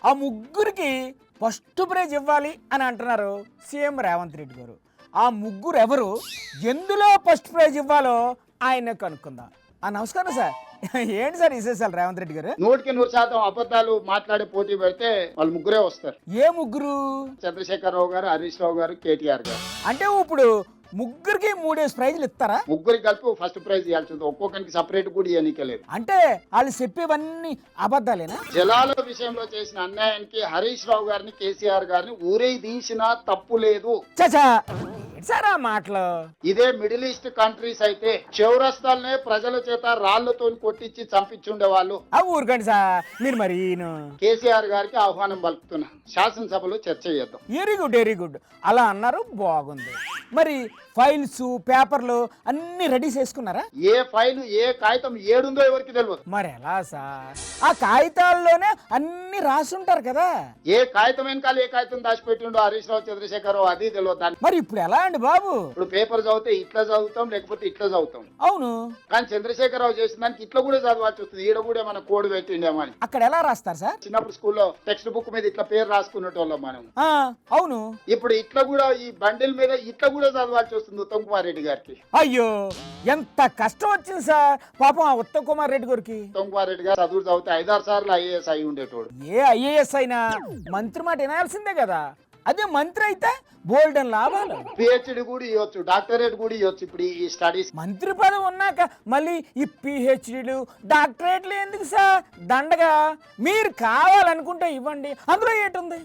ఆ ముగ్గురికి first prize ఇవ్వాలి అని అంటున్నారు సీఎం రేవంత్ రెడ్డి గారు. ఆ ముగ్గురు ఎవరు, ఎందులో ఫస్ట్ ప్రైజ్ ఇవ్వాలో ఆయన కనుక్కుందాం. నమస్కారం సార్. ఏంటి సార్ విశేషాలు రేవంత్ రెడ్డి గారు? 100% అబద్ధాలు మాట్లాడే పోటీ పెడితే వాళ్ళు ముగ్గురే వస్తారు. ఏ ముగ్గురు? చంద్రశేఖరరావు గారు, హరీష్ రావు గారు, కేటీఆర్ గారు. అంటే ఇప్పుడు ముగ్గురికి 3 ప్రైజ్లు ఇస్తారా? ముగ్గురికి కలిపి ఫస్ట్ ప్రైజ్ ఇవ్వాల్సింది, ఒక్కొక్కరికి సపరేట్ కూడా ఇవ్వనీకలేదు. అంటే వాళ్ళు చెప్పేవన్నీ అబద్ధాలేనా? జలాల విషయంలో చేసిన అన్యాయానికి హరీష్ రావు గారిని, కేసీఆర్ గారిని ఊరే తీసినా తప్పు లేదు. చచా సార్ ఆ మాటలు. ఇదే మిడిల్ ఈస్ట్ కంట్రీస్ అయితే చౌరస్తాలనే ప్రజల చేత రాళ్లతో కొట్టించి చంపించుండే వాళ్ళు. ఆ ఊరుకండి సార్ మీరు. మరి కేసీఆర్ గారికి ఆహ్వానం పలుకుతున్నా, శాసనసభలో చర్చ చేద్దాం. Very good very good. అలా అన్నారు, బాగుంది. మరి ఫైల్స్ పేపర్లు అన్ని రెడీ చేసుకున్నారా? ఏ ఫైల్ ఏ కాగితం ఏడుందో ఎవరికి తెలియదు. మరి ఎలా సార్? ఆ కాగితాల్లోనే అన్ని రాసుంటారు కదా. ఏ కాగితం వెనకాల ఏ కాగితం దాచిపెట్టిండో హరీష్ రావు, చంద్రశేఖరరావు అది తెలియదు. మరి ఇప్పుడు ఎలా అండి బాబు? ఇప్పుడు పేపర్ చదివితే ఇట్లా చదువుతాం, లేకపోతే ఇట్లా చదువుతాం. అవును, కానీ చంద్రశేఖరరావు చేసిన దానికి ఇట్లా కూడా చదవాల్సి వస్తుంది. ఈడ కూడా మన కోడ్ పెట్టిండేమో అని. అక్కడ ఎలా రాస్తారు సార్? చిన్నప్పుడు స్కూల్లో టెక్స్ట్ బుక్ మీద ఇట్లా పేరు రాసుకునేటోళ్ళం మనం. అవును. ఇప్పుడు ఇట్లా కూడా ఈ బండిల్ మీద ఇట్లా కూడా చదవాల్సి వస్తుంది ఉత్తమ్ కుమార్ రెడ్డి గారికి. అయ్యో ఎంత కష్టం వచ్చింది సార్ పాపం ఆ ఉత్తమ్ కుమార్ రెడ్డి గారికి. ఉత్తమ్ కుమార్ రెడ్డి గారు చదువు చదివితే 5-6 సార్లు ఐఏఎస్ అయి ఉండేటోడు. ఏ ఐఏఎస్ అయినా మంత్రి మాట వినాల్సిందే కదా. అదే మంత్రి అయితే బోల్డెన్ లాభాలు. పిహెచ్డి కూడా ఇవ్వచ్చు, డాక్టరేట్ కూడా ఇవ్వచ్చు. ఇప్పుడు ఈ స్టడీస్ మంత్రి పదవి ఉన్నాక మళ్ళీ ఈ పిహెచ్డీలు డాక్టరేట్లు ఎందుకు సార్? దండగా మీరు కావాలనుకుంటే ఇవ్వండి, అందులో ఏటుంది?